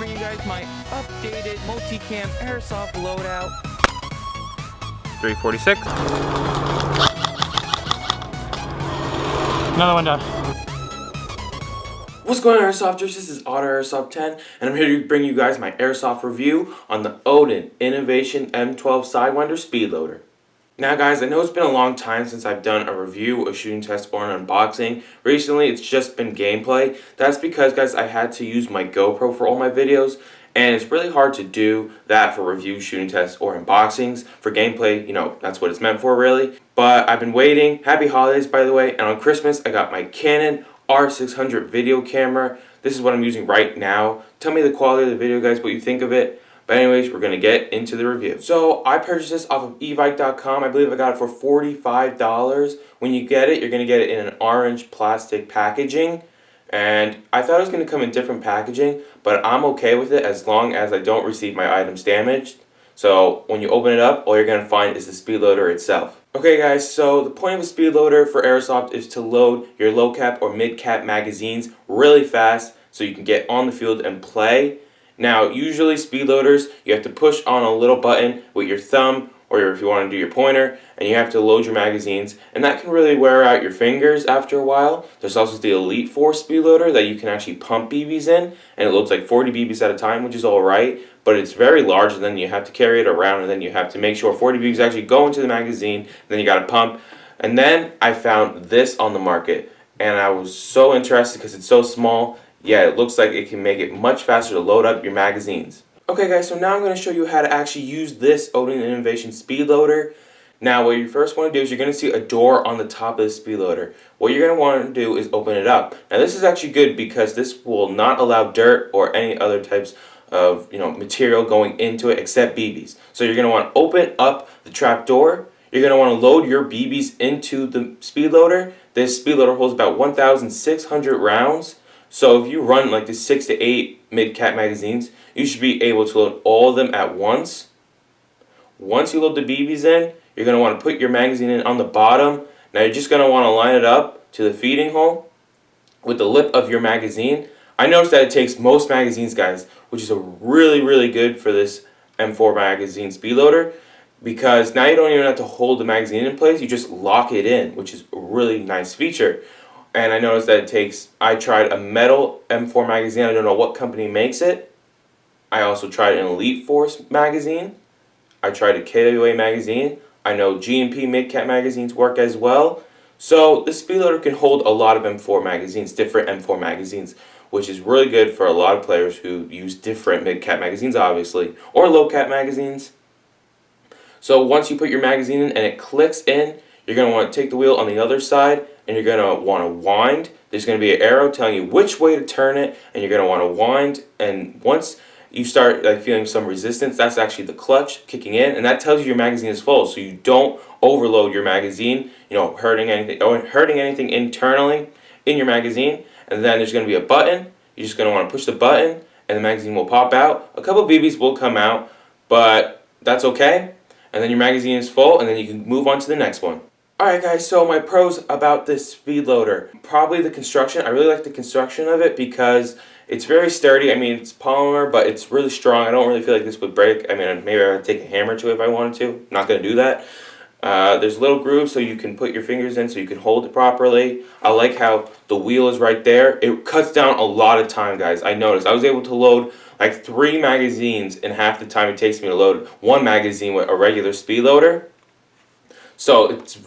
bring you guys my updated multicam airsoft loadout. 346. Another one down. What's going on, Airsofters? This is Auto Airsoft 10, and I'm here to bring you guys my airsoft review on the Odin Innovation M12 Sidewinder Speedloader. Now guys, I know it's been a long time since I've done a review, a shooting test, or an unboxing. Recently, it's just been gameplay. That's because, guys, I had to use my GoPro for all my videos, and it's really hard to do that for review, shooting tests, or unboxings. For gameplay, you know, that's what it's meant for, really. But I've been waiting. Happy holidays, by the way, and on Christmas, I got my Canon R600 video camera. This is what I'm using right now. Tell me the quality of the video, guys, what you think of it. But anyways, we're going to get into the review. So I purchased this off of evike.com. I believe I got it for $45. When you get it, you're going to get it in an orange plastic packaging. And I thought it was going to come in different packaging, but I'm okay with it as long as I don't receive my items damaged. So when you open it up, all you're going to find is the Speedloader itself. Okay guys, so the point of a Speedloader for Airsoft is to load your low cap or mid cap magazines really fast so you can get on the field and play. Now, usually Speedloaders, you have to push on a little button with your thumb, or if you want to do your pointer, and you have to load your magazines, and that can really wear out your fingers after a while. There's also the Elite Force Speedloader that you can actually pump BBs in, and it loads like 40 BBs at a time, which is alright, but it's very large, and then you have to carry it around, and then you have to make sure 40 BBs actually go into the magazine, then you gotta pump. And then I found this on the market, and I was so interested because it's so small. Yeah, it looks like it can make it much faster to load up your magazines. Okay guys, so now I'm going to show you how to actually use this Odin Innovation Speedloader. Now what you first want to do is you're going to see a door on the top of the Speedloader. What you're going to want to do is open it up. Now this is actually good because this will not allow dirt or any other types of material going into it except BBs. So you're going to want to open up the trap door. You're going to want to load your BBs into the Speedloader. This Speedloader holds about 1,600 rounds. So if you run like the 6 to 8 mid-cap magazines, you should be able to load all of them at once. Once you load the BBs in, you're going to want to put your magazine in on the bottom. Now you're just going to want to line it up to the feeding hole with the lip of your magazine. I noticed that it takes most magazines, guys, which is a really good for this M4 magazine Speedloader, because now you don't even have to hold the magazine in place, you just lock it in, which is a really nice feature. And I noticed that I tried a metal M4 magazine. I don't know what company makes it. I also tried an Elite Force magazine. I tried a KWA magazine. I know G&P mid-cap magazines work as well. So the Speedloader can hold a lot of M4 magazines, different M4 magazines, which is really good for a lot of players who use different mid-cap magazines, obviously, or low-cap magazines. So once you put your magazine in and it clicks in, you're going to want to take the wheel on the other side, and you're going to want to wind. There's going to be an arrow telling you which way to turn it, and you're going to want to wind. And once you start feeling some resistance, that's actually the clutch kicking in, and that tells you your magazine is full, so you don't overload your magazine, hurting anything internally in your magazine. And then there's going to be a button. You're just going to want to push the button, and the magazine will pop out. A couple BBs will come out, but that's okay. And then your magazine is full, and then you can move on to the next one. Alright guys, so my pros about this Speedloader. Probably the construction. I really like the construction of it because it's very sturdy. I mean, it's polymer, but it's really strong. I don't really feel like this would break. I mean, maybe I would take a hammer to it if I wanted to. I'm not going to do that. There's little grooves so you can put your fingers in so you can hold it properly. I like how the wheel is right there. It cuts down a lot of time, guys. I noticed. I was able to load like 3 magazines in half the time it takes me to load one magazine with a regular Speedloader. So it's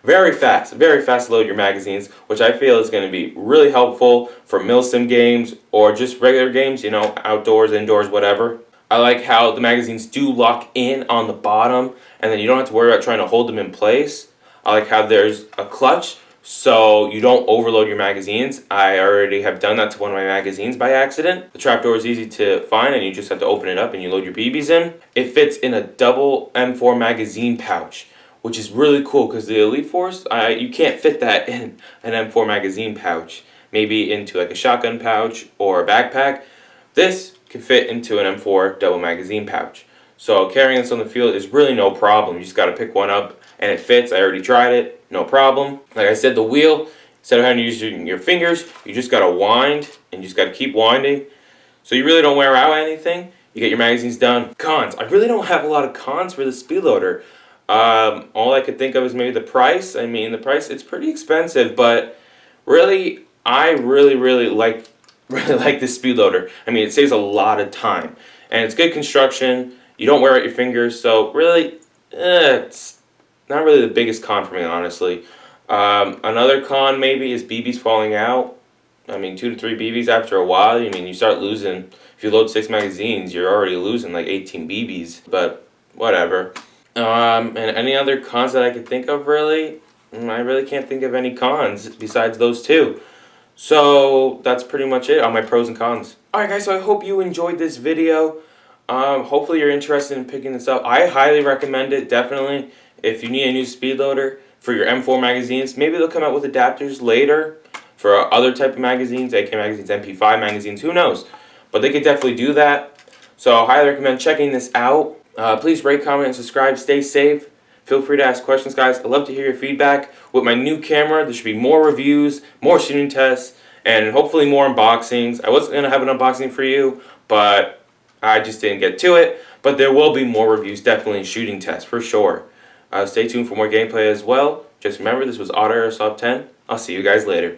very fast to load your magazines, which I feel is going to be really helpful for milsim games or just regular games, outdoors, indoors, whatever. I like how the magazines do lock in on the bottom, and then you don't have to worry about trying to hold them in place. I like how there's a clutch, so you don't overload your magazines. I already have done that to one of my magazines by accident. The trapdoor is easy to find, and you just have to open it up and you load your BBs in. It fits in a double M4 magazine pouch, which is really cool because the Elite Force, you can't fit that in an M4 magazine pouch. Maybe into like a shotgun pouch or a backpack. This can fit into an M4 double magazine pouch. So carrying this on the field is really no problem. You just got to pick one up and it fits. I already tried it, no problem. Like I said, the wheel, instead of having to use your fingers, you just got to wind and you just got to keep winding. So you really don't wear out anything. You get your magazines done. Cons. I really don't have a lot of cons for the Speedloader. All I could think of is maybe the price. I mean, the price, it's pretty expensive, but really, I really like this Speedloader. I mean, it saves a lot of time, and it's good construction. You don't wear out your fingers, so really, it's not really the biggest con for me, honestly. Another con maybe is BBs falling out. I mean, 2 to 3 BBs after a while. I mean, you start losing. If you load 6 magazines, you're already losing like 18 BBs. But whatever. And any other cons that I could think of, really? I really can't think of any cons besides those two. So that's pretty much it on my pros and cons. Alright guys, so I hope you enjoyed this video. Hopefully you're interested in picking this up. I highly recommend it, definitely. If you need a new Speedloader for your M4 magazines, maybe they'll come out with adapters later for other type of magazines, AK magazines, MP5 magazines, who knows. But they could definitely do that. So I highly recommend checking this out. Please rate, comment, and subscribe. Stay safe. Feel free to ask questions, guys. I'd love to hear your feedback. With my new camera, there should be more reviews, more shooting tests, and hopefully more unboxings. I was going to have an unboxing for you, but I just didn't get to it. But there will be more reviews, definitely, and shooting tests, for sure. Stay tuned for more gameplay as well. Just remember, this was Airsoft 10. I'll see you guys later.